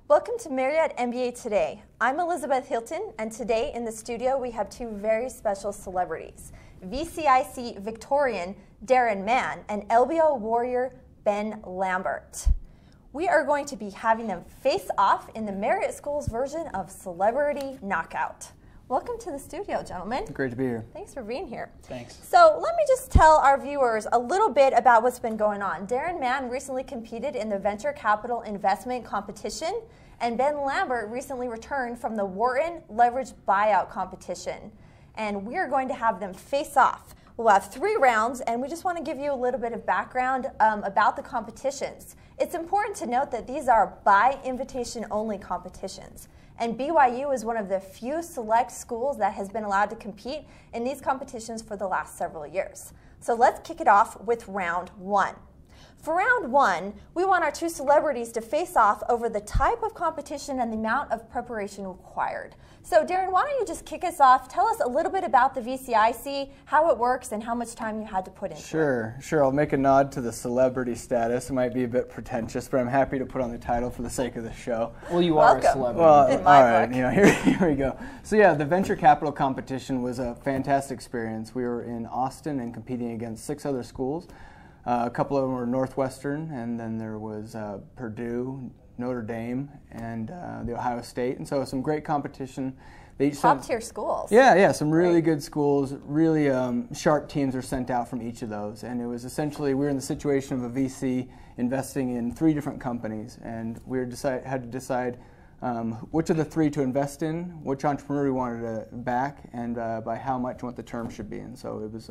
Welcome to Marriott MBA Today. I'm Elizabeth Hilton, and today in the studio we have two very special celebrities, VCIC Victorian Daren Mann and LBO warrior Ben Lambert. We are going to be having them face off in the Marriott School's version of Celebrity Knockout. Welcome to the studio, gentlemen. Great to be here. Thanks for being here. Thanks. So let me just tell our viewers a little bit about what's been going on. Daren Mann recently competed in the Venture Capital Investment Competition, and Ben Lambert recently returned from the Wharton Leverage Buyout Competition. And we are going to have them face off. We'll have 3 rounds, and we just want to give you a little bit of background about the competitions. It's important to note that these are by invitation only competitions. And BYU is one of the few select schools that has been allowed to compete in these competitions for the last several years. So let's kick it off with round 1. For round 1, we want our 2 celebrities to face off over the type of competition and the amount of preparation required. So Daren, why don't you just kick us off? Tell us a little bit about the VCIC, how it works, and how much time you had to put into it. Sure. I'll make a nod to the celebrity status. It might be a bit pretentious, but I'm happy to put on the title for the sake of the show. Well, you are a celebrity. Well, in my book. Here we go. So yeah, the venture capital competition was a fantastic experience. We were in Austin and competing against 6 other schools. A couple of them were Northwestern, and then there was Purdue, Notre Dame, and the Ohio State, and so some great competition. They Top-tier schools. Yeah, some really good schools. Really sharp teams were sent out from each of those, and it was essentially we were in the situation of a VC investing in 3 different companies, and we had to decide which of the 3 to invest in, which entrepreneur we wanted to back, and by how much, what the term should be. And so it was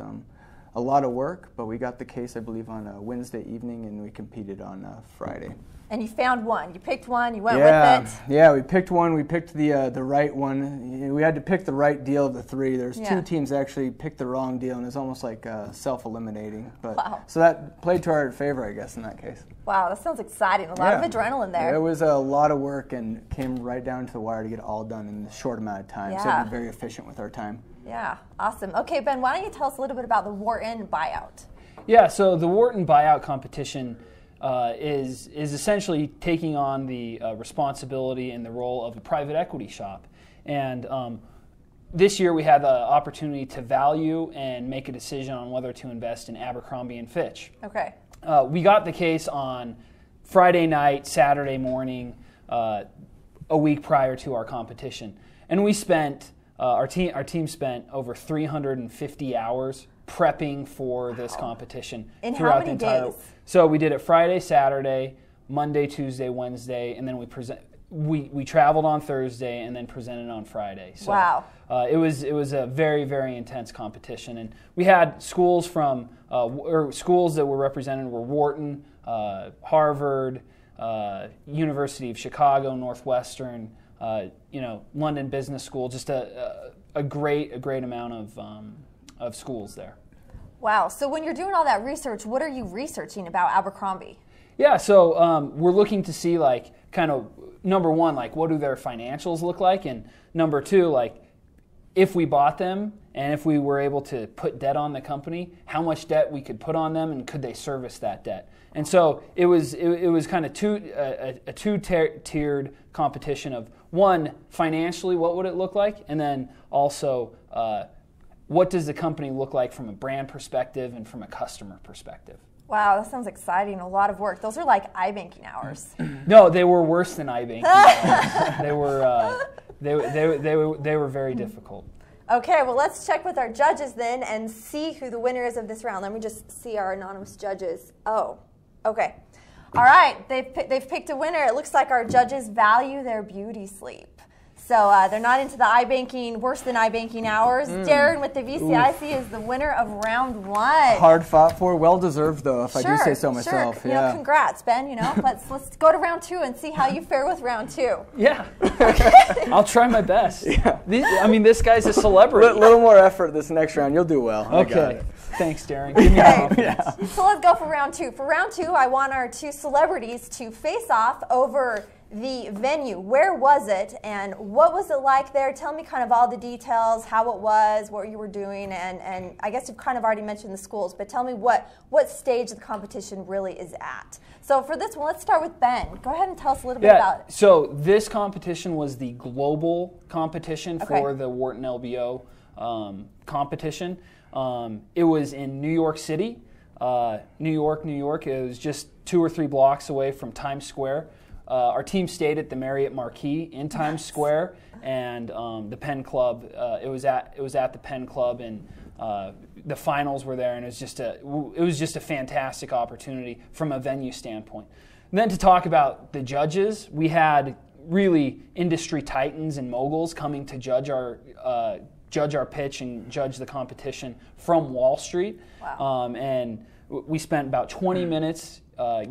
a lot of work, but we got the case, I believe, on a Wednesday evening, and we competed on Friday. And you found one. You picked one. You went with it. Yeah, we picked one. We picked the right one. We had to pick the right deal of the 3. There's 2 teams that actually picked the wrong deal, and it's almost like self-eliminating. But wow. So that played to our favor, I guess, in that case. Wow, that sounds exciting. A lot of adrenaline there. It was a lot of work and came right down to the wire to get it all done in a short amount of time. So we're very efficient with our time. Yeah, awesome. Okay, Ben, why don't you tell us a little bit about the Wharton buyout? Yeah, so the Wharton Buyout Competition is essentially taking on the responsibility and the role of a private equity shop. And this year we had the opportunity to value and make a decision on whether to invest in Abercrombie & Fitch. Okay. We got the case on Friday night, Saturday morning, a week prior to our competition. And we spent, our team spent over 350 hours prepping for this competition. In how many days? So we did it Friday, Saturday, Monday, Tuesday, Wednesday, and then we traveled on Thursday and then presented on Friday. So, wow. It was a very, very intense competition, and we had schools from schools that were represented were Wharton, Harvard, University of Chicago, Northwestern, London Business School. Just a great amount of schools there. Wow. So when you're doing all that research, what are you researching about Abercrombie? Yeah, so we're looking to see, like, kind of, number 1, like, what do their financials look like? And number 2, like, if we bought them and if we were able to put debt on the company, how much debt we could put on them and could they service that debt? And so it was kind of a two-tiered competition of, 1, financially, what would it look like? And then also, what does the company look like from a brand perspective and from a customer perspective? Wow, that sounds exciting. A lot of work. Those are like iBanking hours. No, they were worse than iBanking hours. They were very difficult. Okay, well, let's check with our judges then and see who the winner is of this round. Let me just see our anonymous judges. Oh, okay. All right, they've picked a winner. It looks like our judges value their beauty sleep. So they're not into the iBanking, worse than iBanking hours. Daren with the VCIC is the winner of round 1. Hard fought for, well deserved though, if I do say so myself. Sure. Yeah. Congrats, Ben. Let's go to round 2 and see how you fare with round 2. Yeah, I'll try my best. Yeah. This guy's a celebrity. A little more effort this next round, you'll do well. Okay. Thanks, Daren. Give me confidence. So let's go for round 2. For round 2, I want our 2 celebrities to face off over the venue. Where was it, and what was it like there? Tell me kind of all the details, how it was, what you were doing, and I guess you've kind of already mentioned the schools, but tell me what stage the competition really is at. So for this one, let's start with Ben. Go ahead and tell us a little bit about it. So this competition was the global competition for the Wharton LBO competition. It was in New York City, New York. It was just 2 or 3 blocks away from Times Square. Our team stayed at the Marriott Marquis in Times Square, and the Penn Club. It was at the Penn Club, and the finals were there, and it was just a fantastic opportunity from a venue standpoint. And then to talk about the judges, we had really industry titans and moguls coming to judge our pitch and judge the competition from Wall Street. Wow. And we spent about 20 minutes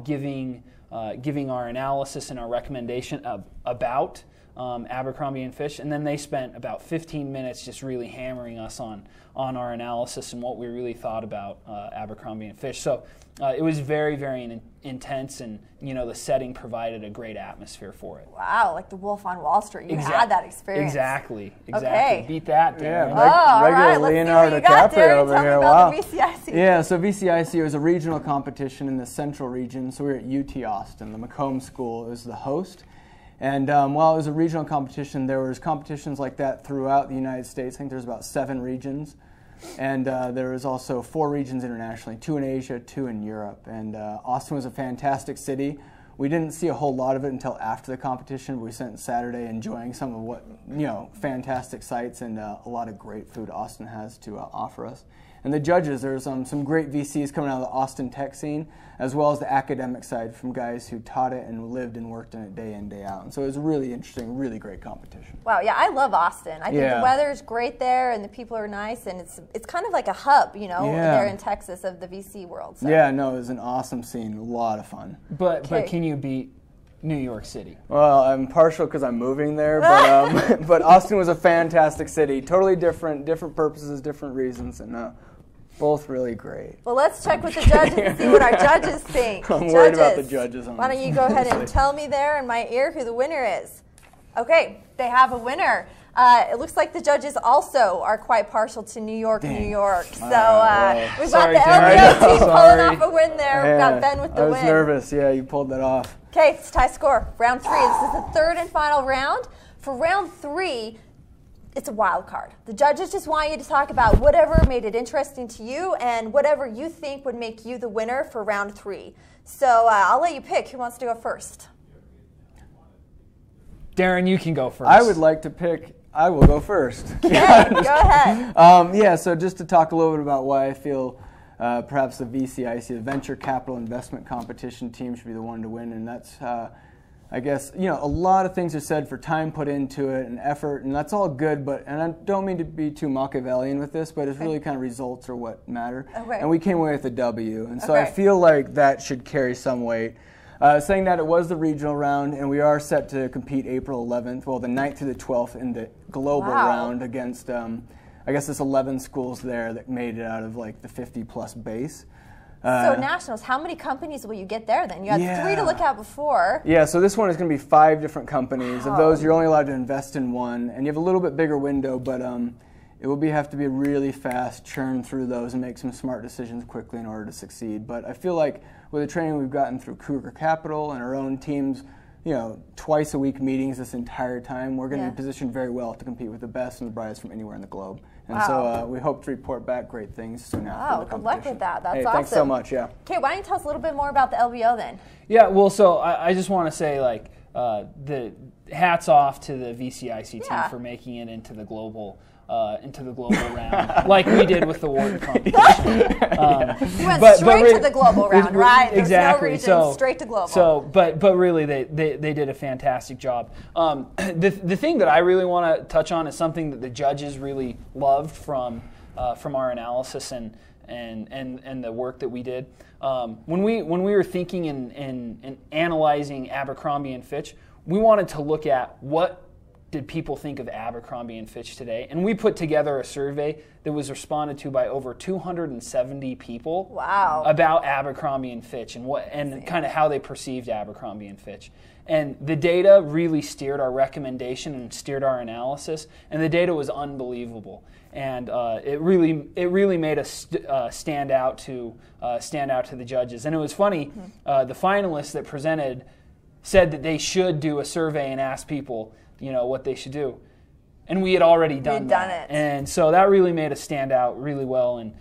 giving our analysis and our recommendation about Abercrombie & Fitch, and then they spent about 15 minutes just really hammering us on our analysis and what we really thought about Abercrombie & Fitch. So it was very, very intense, and the setting provided a great atmosphere for it. Wow, like the Wolf on Wall Street. You had that experience. Exactly. Okay. Beat that, Daren. Yeah, regular Leonardo DiCaprio over here. Wow. The VCIC. Yeah, so VCIC was a regional competition in the central region. So we were at UT Austin. The Macomb School was the host. And while it was a regional competition, there was competitions like that throughout the United States. I think there's about 7 regions. And there was also 4 regions internationally, 2 in Asia, 2 in Europe. And Austin was a fantastic city. We didn't see a whole lot of it until after the competition, but we spent Saturday enjoying some of what, fantastic sights and a lot of great food Austin has to offer us. And the judges, there's some great VCs coming out of the Austin tech scene, as well as the academic side from guys who taught it and lived and worked in it day in, day out. And so it was a really interesting, really great competition. Wow, yeah, I love Austin. I think the weather's great there, and the people are nice, and it's kind of like a hub, there in Texas of the VC world. So. Yeah, no, it was an awesome scene, a lot of fun. But can you beat New York City? Well, I'm partial because I'm moving there, but but Austin was a fantastic city, totally different purposes, different reasons, and both really great. Well, let's check with the judges and see what our judges think. I'm worried about the judges. Why don't you go ahead and tell me there in my ear who the winner is? Okay, they have a winner. It looks like the judges also are quite partial to New York, New York. So we've got the LBO team pulling off a win there. We've got Ben with the win. I was nervous. Yeah, you pulled that off. Okay, it's tie score. Round 3. This is the 3rd and final round. For round 3, it's a wild card. The judges just want you to talk about whatever made it interesting to you and whatever you think would make you the winner for round 3. So I'll let you pick. Who wants to go first? Daren, you can go first. I would like to pick. I will go first. Okay, go ahead. So just to talk a little bit about why I feel perhaps the VCIC, the Venture Capital Investment Competition team, should be the one to win, and that's I guess, a lot of things are said for time put into it and effort, and that's all good, and I don't mean to be too Machiavellian with this, but it's really kind of results are what matter. Okay. And we came away with a W, and so I feel like that should carry some weight. Saying that, it was the regional round, and we are set to compete April 11th, well, the 9th through the 12th in the global round against, I guess there's 11 schools there that made it out of like the 50-plus base. So nationals, how many companies will you get there then? You had 3 to look at before. Yeah, so this one is going to be 5 different companies. Of those, you're only allowed to invest in 1, and you have a little bit bigger window, but it will have to be really fast, churn through those and make some smart decisions quickly in order to succeed. But I feel like with the training we've gotten through Cougar Capital and our own teams, twice a week meetings this entire time, we're going to be positioned very well to compete with the best and the brightest from anywhere in the globe. And so we hope to report back great things soon after the competition. Good luck with that. That's awesome. Thanks so much. Yeah. Okay, why don't you tell us a little bit more about the LBO then? Yeah, well, so I just want to say, the hats off to the VCIC team for making it into the global round, like we did with the Wharton competition. You went straight to the global round, right? There's exactly. No region, straight to global. So, but really, they did a fantastic job. The thing that I really want to touch on is something that the judges really loved from our analysis and the work that we did. When we were thinking and analyzing Abercrombie & Fitch, we wanted to look at what did people think of Abercrombie and Fitch today? And we put together a survey that was responded to by over 270 people. Wow. About Abercrombie and Fitch and kind of how they perceived Abercrombie and Fitch. And the data really steered our recommendation and steered our analysis, and the data was unbelievable. And it really made us stand out to the judges. And it was funny, the finalists that presented said that they should do a survey and ask people, what they should do. And we had already done that. And so that really made us stand out really well. And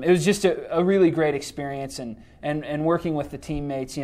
it was just a really great experience. And working with the teammates,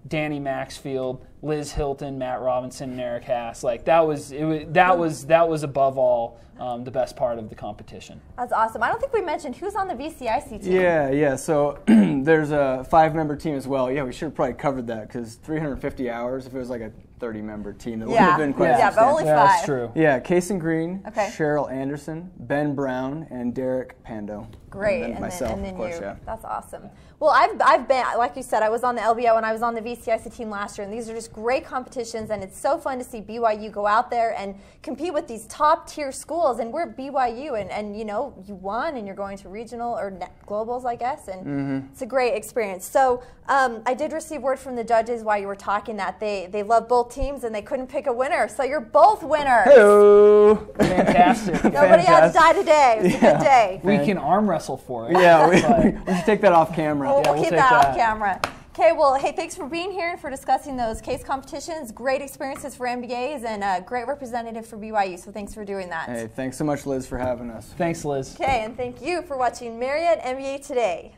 Danny Maxfield, Liz Hilton, Matt Robinson, and Eric Haas, that was above all the best part of the competition. That's awesome. I don't think we mentioned who's on the VCIC team. Yeah. So there's a 5-member team as well. Yeah, we should have probably covered that because 350 hours, if it was like a 30-member team, that would have been quite substantial. But only 5. Yeah, that's true. Yeah, Kason Green, okay. Cheryl Anderson, Ben Brown, and Derek Pando. Great. And then myself, and then of course, you. yeah. That's awesome. Well, I've been, like you said, I was on the LBO and I was on the VCIC team last year, and these are just great competitions, and it's so fun to see BYU go out there and compete with these top-tier schools, and we're BYU, and you won, and you're going to regional or globals, I guess, and it's a great experience. So I did receive word from the judges while you were talking that they love both teams and they couldn't pick a winner, so you're both winners. Hello. Fantastic. Nobody had to die today. It was a good day. We can arm wrestle for it. Yeah, we should take that off camera. We'll keep that off camera. Okay, well, hey, thanks for being here and for discussing those case competitions. Great experiences for MBAs and a great representative for BYU, so thanks for doing that. Hey, thanks so much, Liz, for having us. Thanks, Liz. Okay, and thank you for watching Marriott MBA Today.